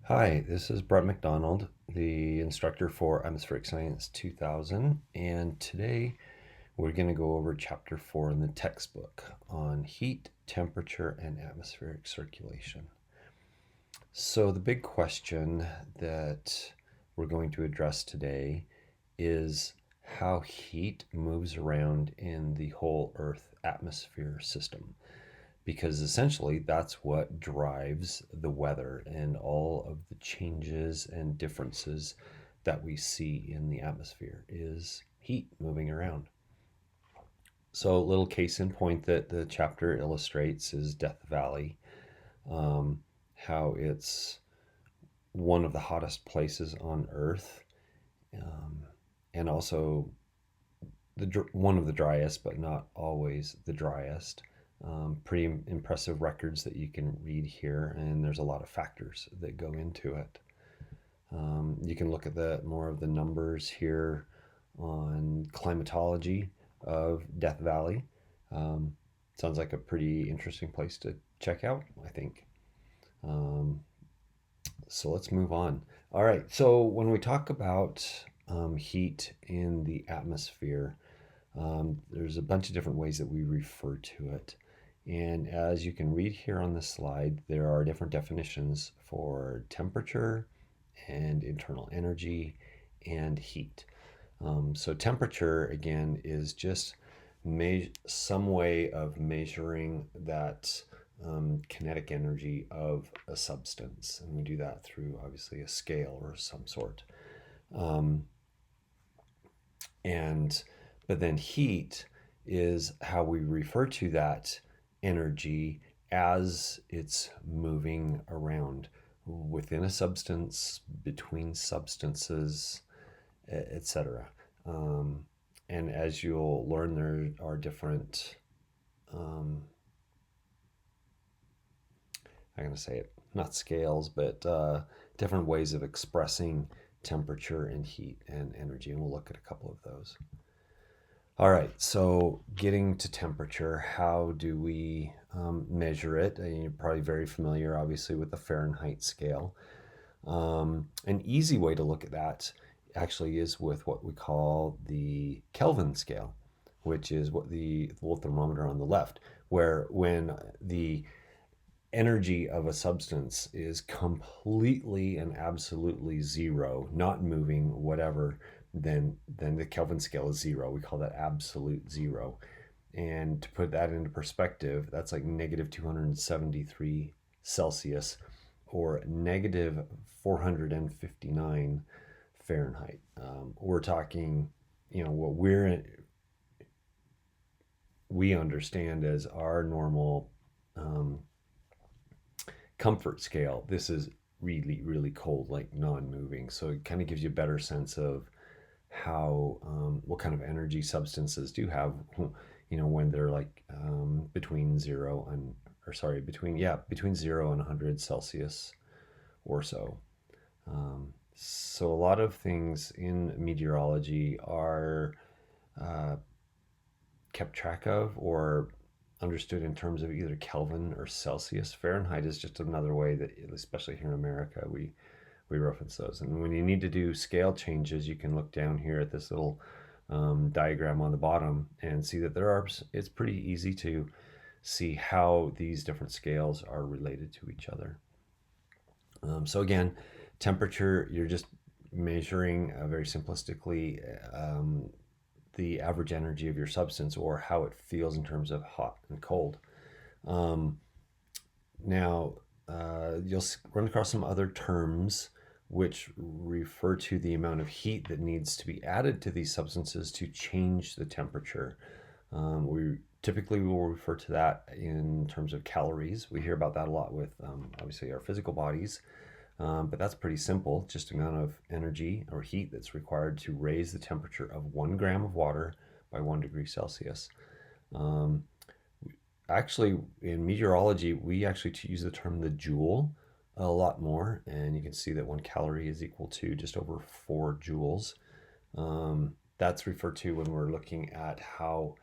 Hi, this is Brett McDonald, the instructor for Atmospheric Science 2000, and today we're going to go over Chapter 4 in the textbook on heat, temperature, and atmospheric circulation. So, the big question that we're going to address today is how heat moves around in the whole Earth atmosphere system, because essentially that's what drives the weather and all of the changes and differences that we see in the atmosphere is heat moving around. So, a little case in point that the chapter illustrates is Death Valley, how it's one of the hottest places on Earth, um, and also one of the driest, but not always the driest. Pretty impressive records that you can read here, and there's a lot of factors that go into it. You can look at the more of the numbers here on climatology of Death Valley. Um, Sounds like a pretty interesting place to check out, I think. Um, so let's move on. All right. So when we talk about heat in the atmosphere, there's a bunch of different ways that we refer to it. And as you can read here on this slide, there are different definitions for temperature and internal energy and heat. So, temperature, again, is just some way of measuring that kinetic energy of a substance. And we do that through obviously a scale or some sort. Um, and but then heat is how we refer to that energy as it's moving around within a substance, between substances, etc. Um, and as you'll learn, there are different, um, I'm going to say it, not scales, but different ways of expressing temperature and heat and energy. And we'll look at a couple of those. All right, so getting to temperature, how do we measure it? And you're probably very familiar, obviously, with the Fahrenheit scale. An easy way to look at that actually is with what we call the Kelvin scale, which is what the little thermometer on the left, where when the energy of a substance is completely and absolutely zero, not moving, whatever, then the Kelvin scale is zero. We call that absolute zero. And to put that into perspective, that's like negative 273 Celsius or negative 459 Fahrenheit. We're talking, what we understand as our normal um, comfort scale. This is really, really cold, like non-moving. So it kind of gives you a better sense of how what kind of energy substances do have, when they're like between zero and or sorry between 0 and 100 Celsius or so. So a lot of things in meteorology are uh, kept track of or understood in terms of either Kelvin or Celsius. Fahrenheit is just another way that, especially here in America, we reference those. And when you need to do scale changes, you can look down here at this little diagram on the bottom and see that it's pretty easy to see how these different scales are related to each other. So again, temperature, you're just measuring very simplistically the average energy of your substance or how it feels in terms of hot and cold. Um, Now, you'll run across some other terms which refer to the amount of heat that needs to be added to these substances to change the temperature. We typically will refer to that in terms of calories. We hear about that a lot with obviously our physical bodies, but that's pretty simple. Just the amount of energy or heat that's required to raise the temperature of 1 gram of water by 1 degree Celsius. Um, Actually, in meteorology, we actually use the term the joule a lot more, and you can see that 1 calorie is equal to just over 4 joules. That's referred to when we're looking at how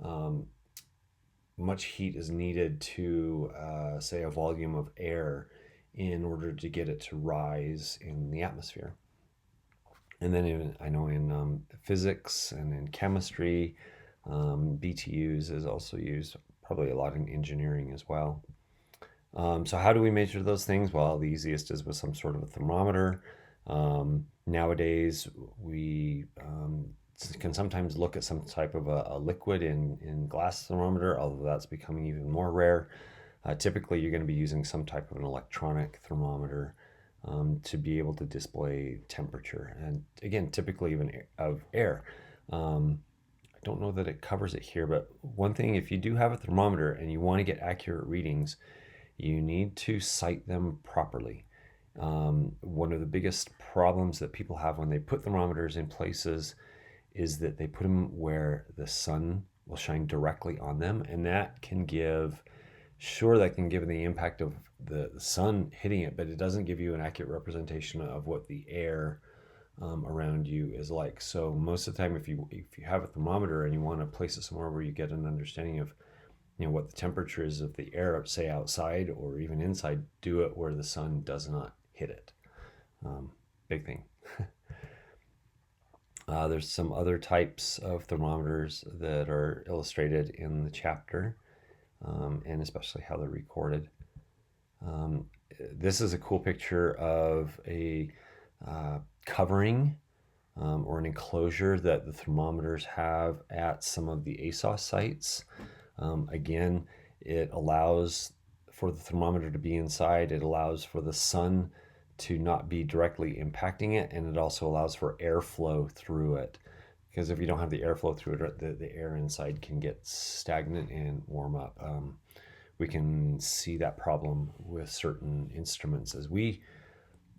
um, much heat is needed to, say, a volume of air in order to get it to rise in the atmosphere. And then I know in physics and in chemistry, BTUs is also used, probably a lot in engineering as well. So how do we measure those things? Well, the easiest is with some sort of a thermometer. Nowadays, we can sometimes look at some type of a liquid in glass thermometer, although that's becoming even more rare. Typically, you're going to be using some type of an electronic thermometer to be able to display temperature. And again, typically even of air. I don't know that it covers it here, but one thing, if you do have a thermometer and you want to get accurate readings, you need to sight them properly. One of the biggest problems that people have when they put thermometers in places is that they put them where the sun will shine directly on them, and that can give the impact of the sun hitting it, but it doesn't give you an accurate representation of what the air around you is like. So most of the time, if you have a thermometer and you want to place it somewhere where you get an understanding of what the temperature is of the air, say outside or even inside, do it where the sun does not hit it. Big thing. There's some other types of thermometers that are illustrated in the chapter, and especially how they're recorded. This is a cool picture of a covering or an enclosure that the thermometers have at some of the ASOS sites. Again, it allows for the thermometer to be inside. It allows for the sun to not be directly impacting it, and it also allows for airflow through it. Because if you don't have the airflow through it, the air inside can get stagnant and warm up. We can see that problem with certain instruments as we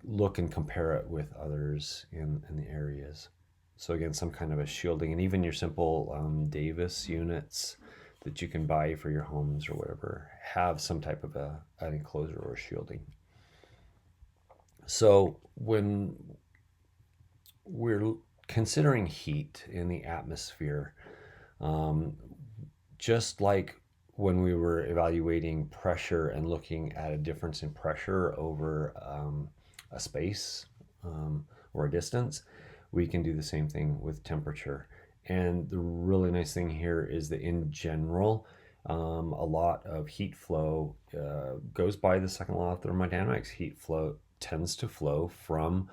look and compare it with others in the areas. So again, some kind of a shielding, and even your simple Davis units that you can buy for your homes or whatever have some type of an enclosure or shielding. So when we're considering heat in the atmosphere, just like when we were evaluating pressure and looking at a difference in pressure over a space or a distance, we can do the same thing with temperature. And the really nice thing here is that in general, a lot of heat flow goes by the second law of thermodynamics. Heat flow tends to flow from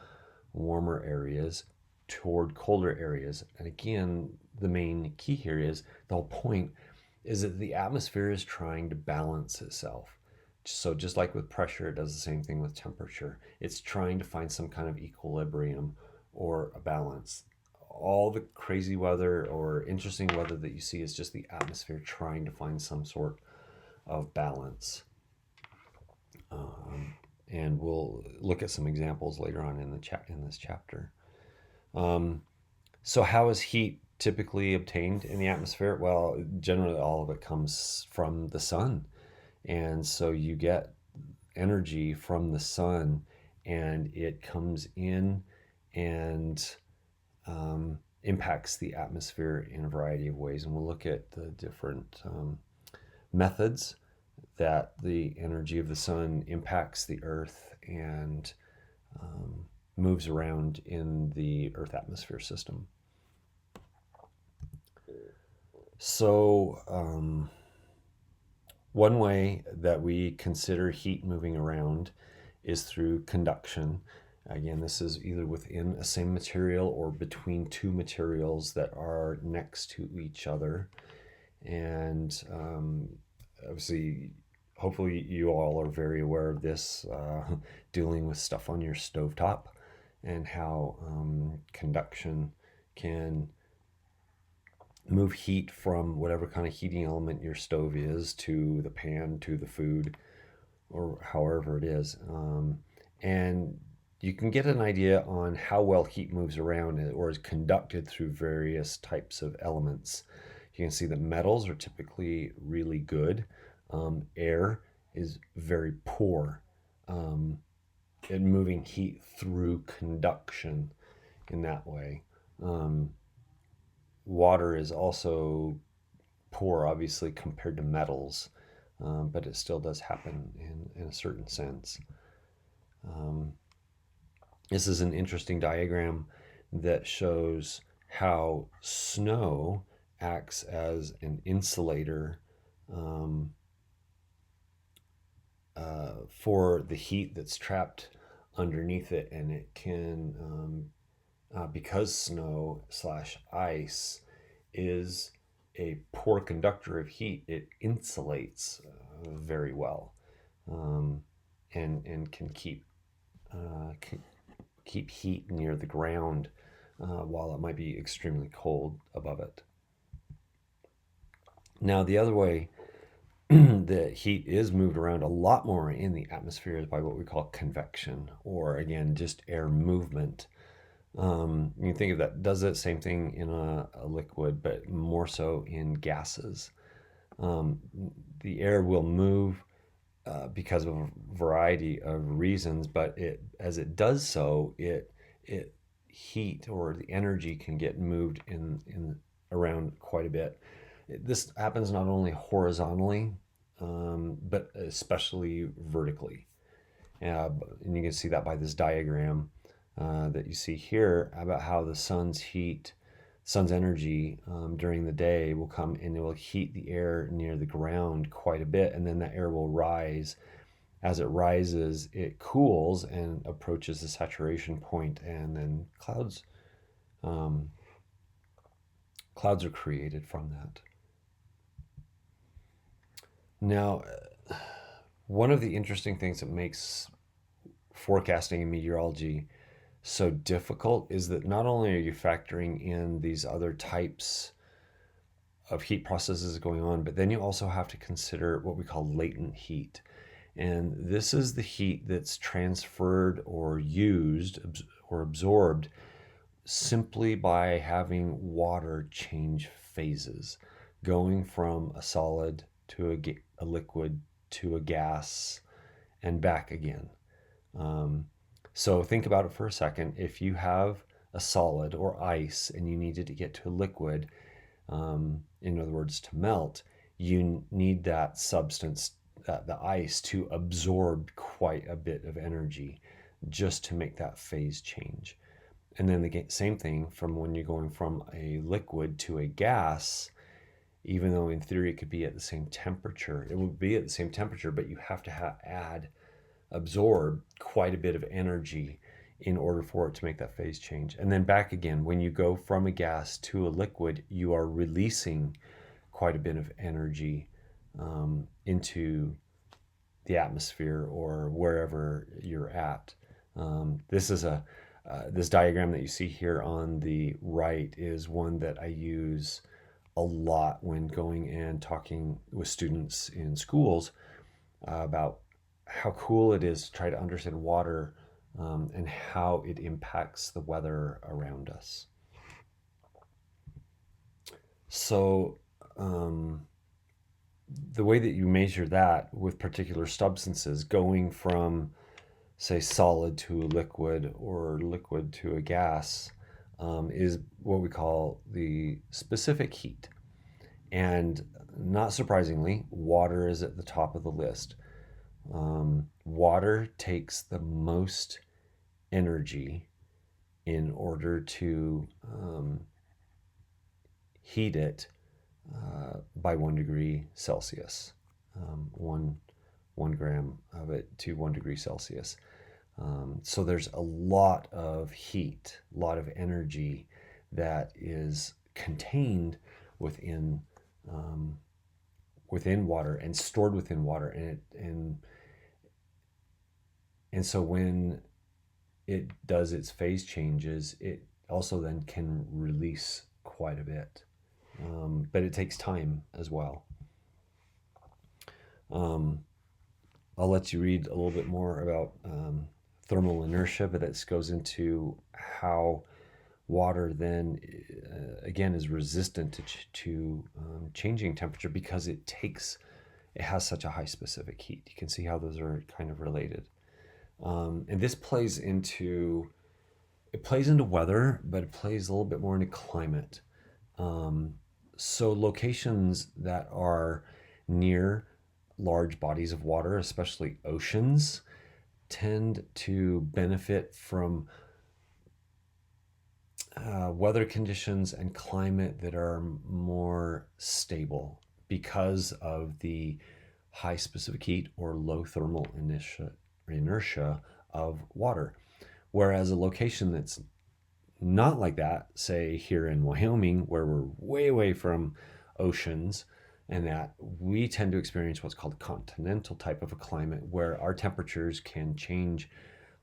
warmer areas toward colder areas. And again, the main key here is the whole point is that the atmosphere is trying to balance itself. So just like with pressure, it does the same thing with temperature. It's trying to find some kind of equilibrium or a balance. All the crazy weather or interesting weather that you see is just the atmosphere trying to find some sort of balance. And we'll look at some examples later on in this chapter. So how is heat typically obtained in the atmosphere? Well, generally all of it comes from the sun. And so you get energy from the sun, and it comes in and impacts the atmosphere in a variety of ways. And we'll look at the different methods that the energy of the sun impacts the earth and moves around in the earth atmosphere system. So one way that we consider heat moving around is through conduction. Again, this is either within a same material or between two materials that are next to each other. And obviously, hopefully you all are very aware of this, dealing with stuff on your stovetop and how conduction can move heat from whatever kind of heating element your stove is to the pan, to the food, or however it is. And you can get an idea on how well heat moves around or is conducted through various types of elements. You can see that metals are typically really good. Air is very poor at moving heat through conduction in that way. Water is also poor, obviously, compared to metals, but it still does happen in a certain sense. This is an interesting diagram that shows how snow acts as an insulator for the heat that's trapped underneath it, and it can, because snow slash ice is a poor conductor of heat, it insulates very well, and can keep heat near the ground while it might be extremely cold above it. Now, the other way the heat is moved around a lot more in the atmosphere is by what we call convection, or again, just air movement. You think of that, does that same thing in a liquid, but more so in gases. The air will move because of a variety of reasons, but as it does so, it heat or the energy can get moved in around quite a bit. This happens not only horizontally, but especially vertically. And you can see that by this diagram that you see here about how the sun's energy during the day will come and it will heat the air near the ground quite a bit, and then that air will rise. As it rises, it cools and approaches the saturation point, and then clouds are created from that. Now, one of the interesting things that makes forecasting in meteorology so difficult is that not only are you factoring in these other types of heat processes going on, but then you also have to consider what we call latent heat. And this is the heat that's transferred or used or absorbed simply by having water change phases, going from a solid to a liquid to a gas and back again. So think about it for a second. If you have a solid or ice and you needed to get to a liquid, in other words, to melt, you need that substance, the ice, to absorb quite a bit of energy just to make that phase change. And then the same thing from when you're going from a liquid to a gas. Even though in theory it could be at the same temperature, it would be at the same temperature, but you have to absorb quite a bit of energy in order for it to make that phase change. And then back again, when you go from a gas to a liquid, you are releasing quite a bit of energy into the atmosphere or wherever you're at. This diagram that you see here on the right is one that I use a lot when going and talking with students in schools about how cool it is to try to understand water and how it impacts the weather around us. So the way that you measure that with particular substances, going from, say, solid to a liquid or liquid to a gas, is what we call the specific heat. And not surprisingly, water is at the top of the list. Water takes the most energy in order to heat it by 1 degree Celsius, 1 gram of it to 1 degree Celsius. So there's a lot of heat, a lot of energy that is contained within water and stored within water, and so when it does its phase changes, it also then can release quite a bit, but it takes time as well. I'll let you read a little bit more about thermal inertia, but this goes into how water then again is resistant to changing temperature because it has such a high specific heat. You can see how those are kind of related, and this plays into weather, but it plays a little bit more into climate. So locations that are near large bodies of water, especially oceans, tend to benefit from weather conditions and climate that are more stable because of the high specific heat or low thermal inertia of water. Whereas a location that's not like that, say here in Wyoming, where we're way away from oceans, and that we tend to experience what's called a continental type of a climate where our temperatures can change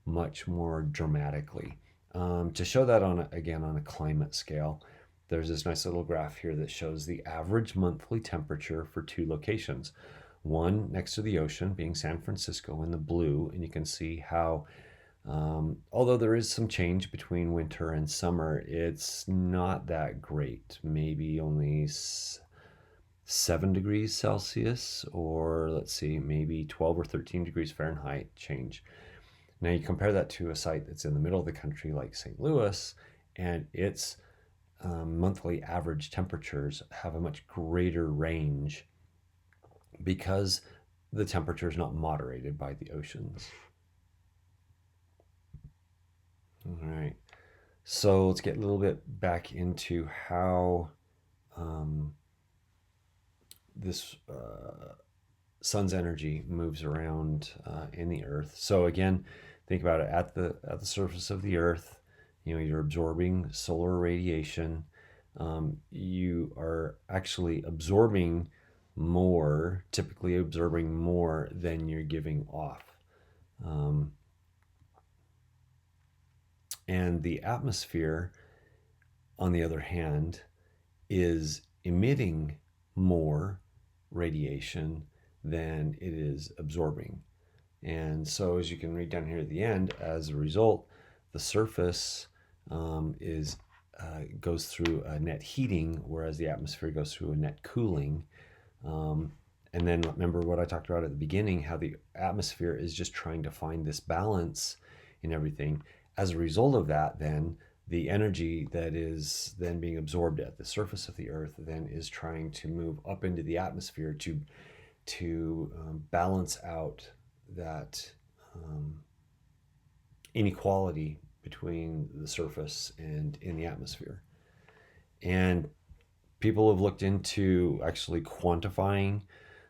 much more dramatically. To show that again on a climate scale, there's this nice little graph here that shows the average monthly temperature for two locations. One next to the ocean being San Francisco in the blue, and you can see how although there is some change between winter and summer, it's not that great. Maybe only 7 degrees Celsius, or let's see, maybe 12 or 13 degrees Fahrenheit change. Now you compare that to a site that's in the middle of the country like St. Louis, and its monthly average temperatures have a much greater range because the temperature is not moderated by the oceans. All right, so let's get a little bit back into how this sun's energy moves around in the earth. So again, think about it at the surface of the earth. You're absorbing solar radiation. You are actually absorbing more, typically absorbing more than you're giving off. And the atmosphere, on the other hand, is emitting more radiation than it is absorbing. And so as you can read down here at the end, as a result, the surface goes through a net heating, whereas the atmosphere goes through a net cooling. And then remember what I talked about at the beginning, how the atmosphere is just trying to find this balance in everything. As a result of that, then the energy that is then being absorbed at the surface of the earth then is trying to move up into the atmosphere to balance out that inequality between the surface and in the atmosphere. And people have looked into actually quantifying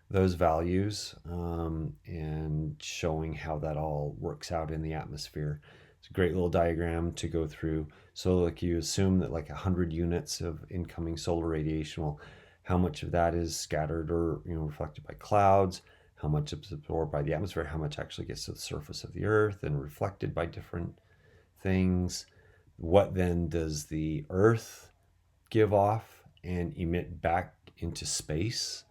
those values and showing how that all works out in the atmosphere. It's a great little diagram to go through. So like you assume that like 100 units of incoming solar radiation, well, how much of that is scattered or reflected by clouds, how much is absorbed by the atmosphere, how much actually gets to the surface of the earth and reflected by different things. What then does the earth give off and emit back into space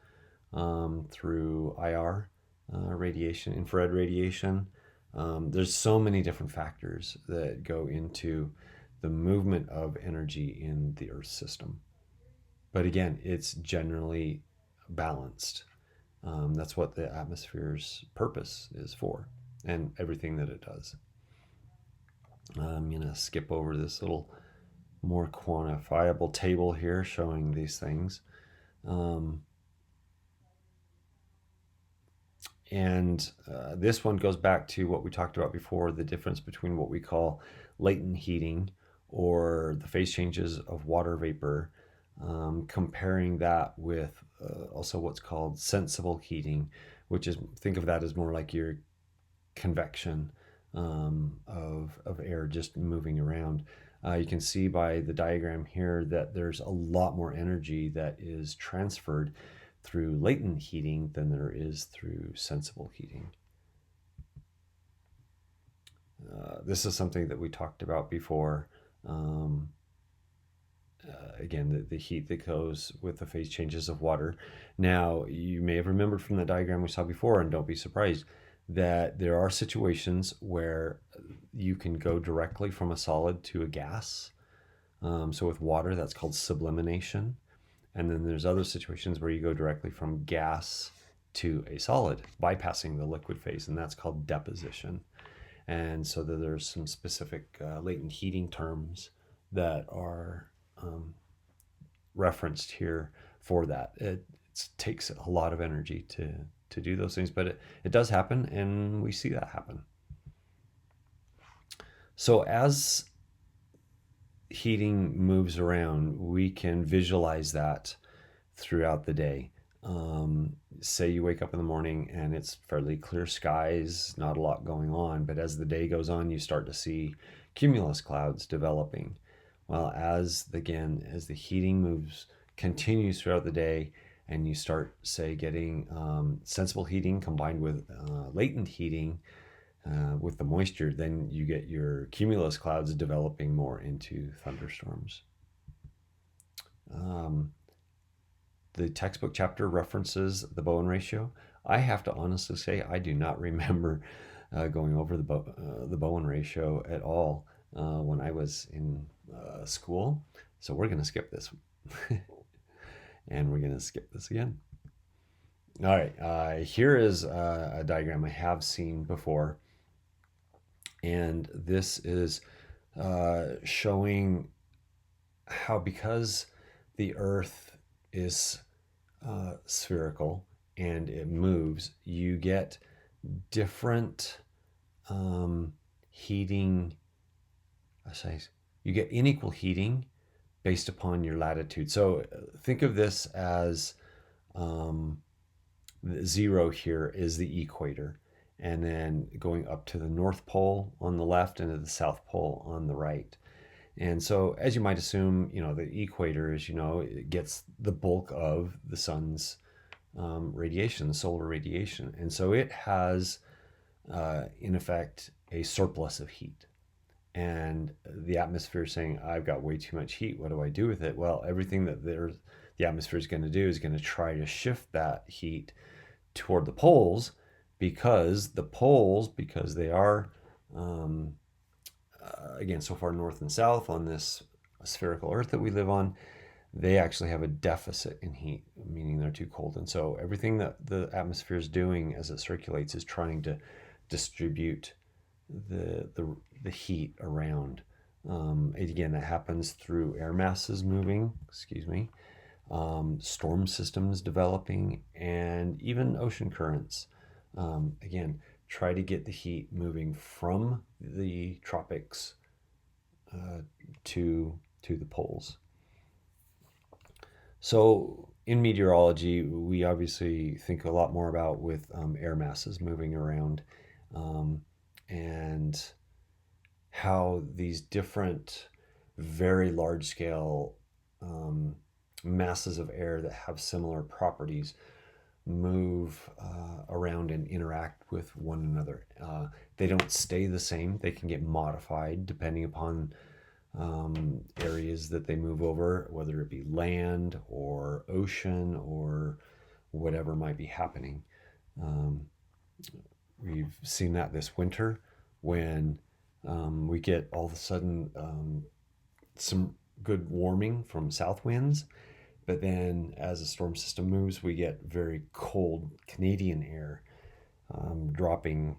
through IR radiation, infrared radiation? There's so many different factors that go into the movement of energy in the Earth system. But again, it's generally balanced. That's what the atmosphere's purpose is for, and everything that it does. I'm going to skip over this little more quantifiable table here showing these things. And this one goes back to what we talked about before, the difference between what we call latent heating or the phase changes of water vapor, comparing that with also what's called sensible heating, which is, think of that as more like your convection of air just moving around. You can see by the diagram here that there's a lot more energy that is transferred through latent heating than there is through sensible heating. This is something that we talked about before. Again, the heat that goes with the phase changes of water. Now, you may have remembered from the diagram we saw before, and don't be surprised, that there are situations where you can go directly from a solid to a gas. So with water, that's called sublimation. And then there's other situations where you go directly from gas to a solid, bypassing the liquid phase, and that's called deposition. And so there's some specific latent heating terms that are referenced here for that. It takes a lot of energy to do those things, but it does happen, and we see that happen. So as heating moves around, we can visualize that throughout the day. Say you wake up in the morning and it's fairly clear skies, not a lot going on, but as the day goes on, you start to see cumulus clouds developing. Well, as the heating continues throughout the day, and you start, say, getting sensible heating combined with latent heating with the moisture, then you get your cumulus clouds developing more into thunderstorms. The textbook chapter references the Bowen ratio. I have to honestly say I do not remember going over the Bowen ratio at all when I was in school. So we're going to skip this. And we're going to skip this again. All right, here is a diagram I have seen before. And this is showing how, because the Earth is spherical and it moves, you get different heating. You get unequal heating based upon your latitude. So think of this as zero here is the equator, and then going up to the North Pole on the left and to the South Pole on the right. And so, as you might assume, the equator is, it gets the bulk of the sun's radiation, the solar radiation. And so it has, in effect, a surplus of heat. And the atmosphere is saying, I've got way too much heat. What do I do with it? Well, everything that the atmosphere is going to do is going to try to shift that heat toward the poles, because they are again, so far north and south on this spherical Earth that we live on, they actually have a deficit in heat, meaning they're too cold. And so everything that the atmosphere is doing as it circulates is trying to distribute the heat around. Again, that happens through air masses moving, storm systems developing, and even ocean currents. Again, try to get the heat moving from the tropics to the poles. So in meteorology, we obviously think a lot more about with air masses moving around, and how these different very large scale masses of air that have similar properties move around and interact with one another. They don't stay the same. They can get modified depending upon areas that they move over, whether it be land or ocean or whatever might be happening. We've seen that this winter when we get all of a sudden some good warming from south winds, but then as a storm system moves, we get very cold Canadian air dropping,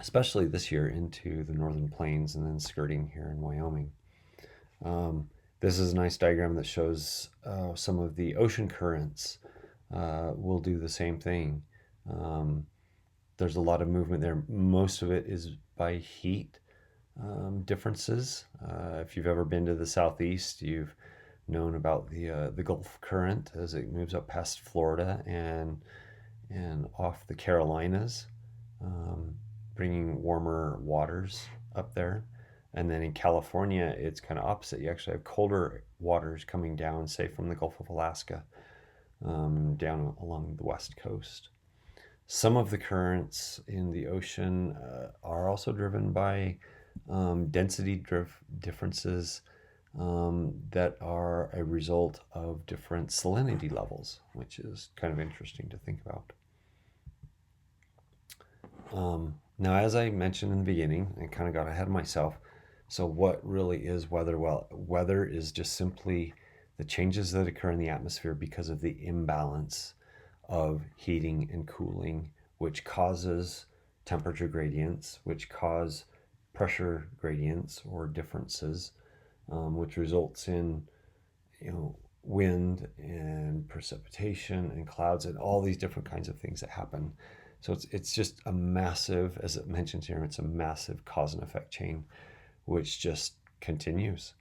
especially this year, into the northern plains and then skirting here in Wyoming. This is a nice diagram that shows some of the ocean currents will do the same thing. There's a lot of movement there. Most of it is by heat differences. If you've ever been to the southeast, you've known about the Gulf current as it moves up past Florida and off the Carolinas, bringing warmer waters up there. And then in California, it's kind of opposite. You actually have colder waters coming down, say from the Gulf of Alaska, down along the west coast. Some of the currents in the ocean are also driven by density differences that are a result of different salinity levels, which is kind of interesting to think about. Now, as I mentioned in the beginning, I kind of got ahead of myself. So what really is weather? Well, weather is just simply the changes that occur in the atmosphere because of the imbalance of heating and cooling, which causes temperature gradients, which cause pressure gradients or differences, which results in wind and precipitation and clouds and all these different kinds of things that happen. So it's just a massive, as it mentions here, it's a massive cause and effect chain which just continues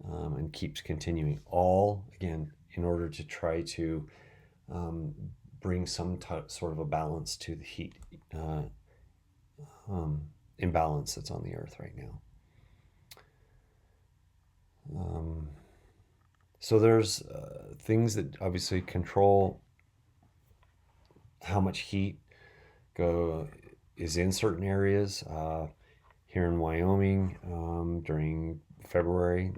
and keeps continuing, all again in order to try to bring some sort of a balance to the heat imbalance that's on the earth right now. So there's things that obviously control how much heat is in certain areas. Here in Wyoming, during February,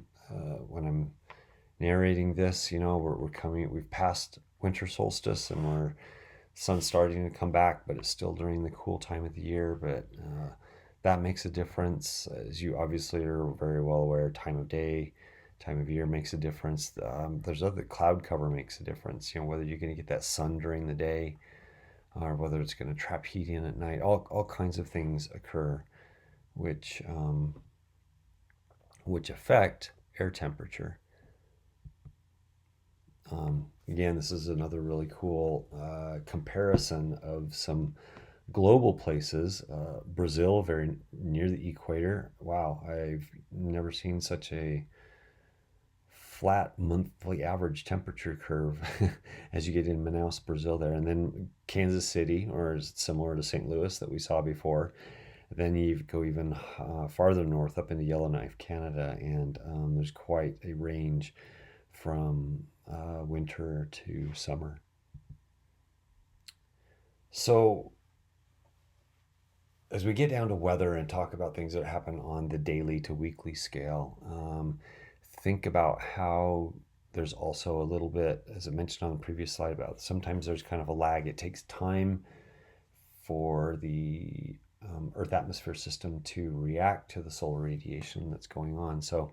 when I'm narrating this, we've passed winter solstice and sun's starting to come back, but it's still during the cool time of the year. But that makes a difference, as you obviously are very well aware. Time of day, time of year makes a difference. There's other cloud cover makes a difference. Whether you're going to get that sun during the day, or whether it's going to trap heat in at night. All kinds of things occur, which affect air temperature. Again, this is another really cool comparison of some global places. Brazil, very near the equator. Wow, I've never seen such a flat monthly average temperature curve as you get in Manaus, Brazil there. And then Kansas City, or similar to St. Louis that we saw before. Then you go even farther north up into Yellowknife, Canada, and there's quite a range from winter to summer. So as we get down to weather and talk about things that happen on the daily to weekly scale, think about how there's also a little bit, as I mentioned on the previous slide, about sometimes there's kind of a lag. It takes time for the Earth atmosphere system to react to the solar radiation that's going on. So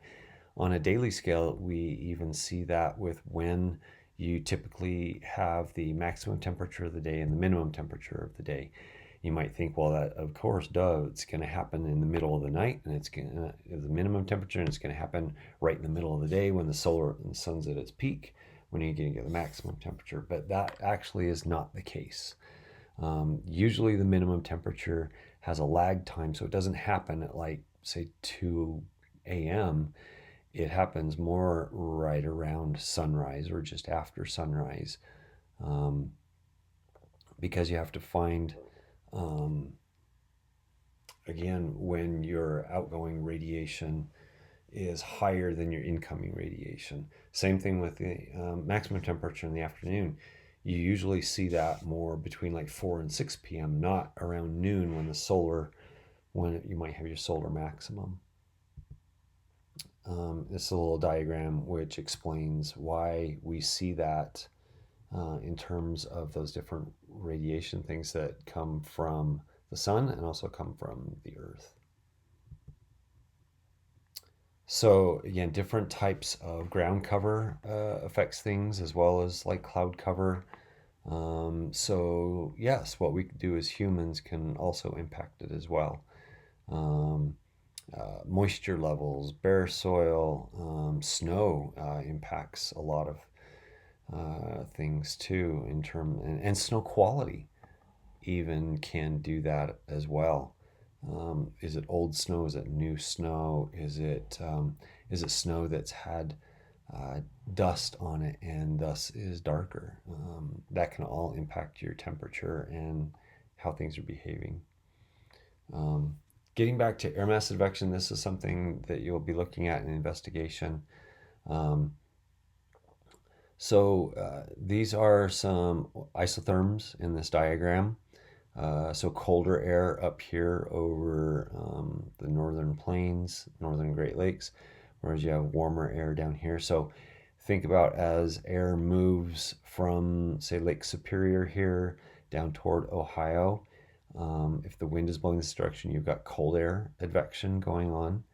on a daily scale, we even see that with when you typically have the maximum temperature of the day and the minimum temperature of the day. You might think, well, that of course, it's going to happen in the middle of the night, and it's going to the minimum temperature, and it's going to happen right in the middle of the day when the sun's at its peak, when you're going to get the maximum temperature. But that actually is not the case. Usually, the minimum temperature has a lag time, so it doesn't happen at say 2 a.m. It happens more right around sunrise or just after sunrise, because you have to find, again, when your outgoing radiation is higher than your incoming radiation. Same thing with the maximum temperature in the afternoon. You usually see that more between 4 and 6 p.m., not around noon when you might have your solar maximum. This is a little diagram which explains why we see that in terms of those different radiation things that come from the sun and also come from the earth. So again, different types of ground cover affects things, as well as cloud cover. So yes, what we do as humans can also impact it as well. Moisture levels, bare soil, snow impacts a lot of things too, and snow quality even can do that as well. Is it old snow? Is it new snow? Is it snow that's had dust on it and thus is darker? That can all impact your temperature and how things are behaving. Getting back to air mass advection, this is something that you'll be looking at in investigation. So these are some isotherms in this diagram. So colder air up here over the northern plains, northern Great Lakes, whereas you have warmer air down here. So think about as air moves from, say, Lake Superior here down toward Ohio. If the wind is blowing this direction, you've got cold air advection going on.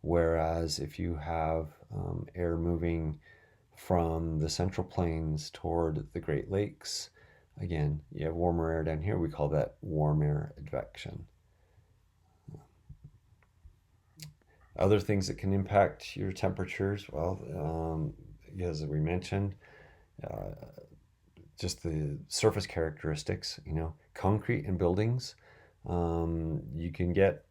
Whereas if you have air moving from the Central Plains toward the Great Lakes, again, you have warmer air down here. We call that warm air advection. Other things that can impact your temperatures, well, as we mentioned, just the surface characteristics, concrete and buildings. You can get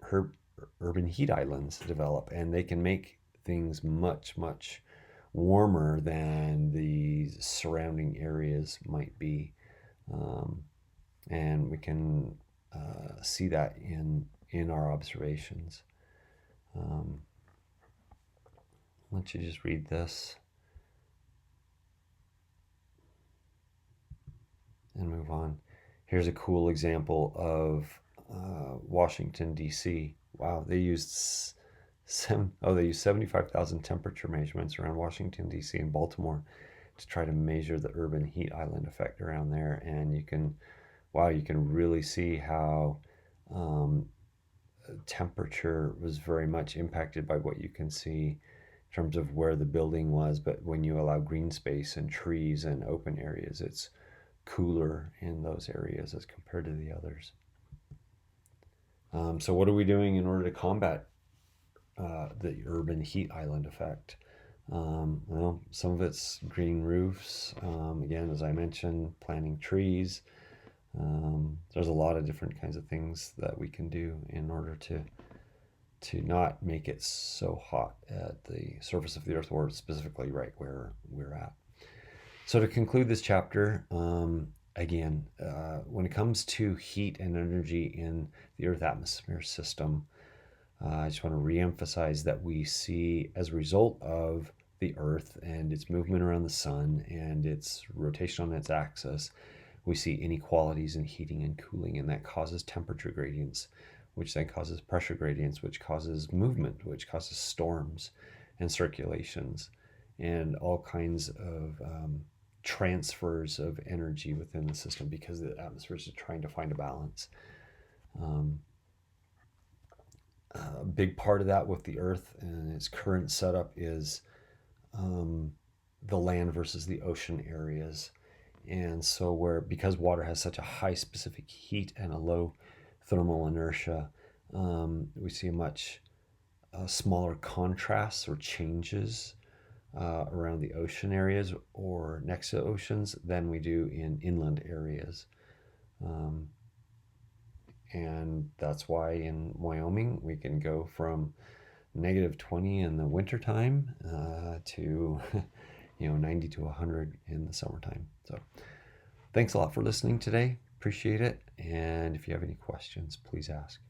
urban heat islands develop, and they can make things much, much warmer than the surrounding areas might be. And we can see that in our observations. Why don't you just read this and move on. Here's a cool example of Washington, D.C. Wow, they used 75,000 temperature measurements around Washington, D.C. and Baltimore to try to measure the urban heat island effect around there. And you can really see how temperature was very much impacted by what you can see in terms of where the building was. But when you allow green space and trees and open areas, it's cooler in those areas as compared to the others. So what are we doing in order to combat the urban heat island effect? Well, some of it's green roofs. Again, as I mentioned, planting trees. There's a lot of different kinds of things that we can do in order to not make it so hot at the surface of the earth, or specifically right where we're at. So to conclude this chapter, again, when it comes to heat and energy in the Earth atmosphere system, I just want to reemphasize that we see, as a result of the Earth and its movement around the sun and its rotation on its axis, we see inequalities in heating and cooling, and that causes temperature gradients, which then causes pressure gradients, which causes movement, which causes storms and circulations, and all kinds of transfers of energy within the system, because the atmosphere is trying to find a balance. A big part of that with the Earth and its current setup is the land versus the ocean areas. And so because water has such a high specific heat and a low thermal inertia, we see a much smaller contrasts or changes around the ocean areas or next to oceans than we do in inland areas. And that's why in Wyoming we can go from -20 in the wintertime to 90 to 100 in the summertime. So thanks a lot for listening today. Appreciate it. And if you have any questions, please ask.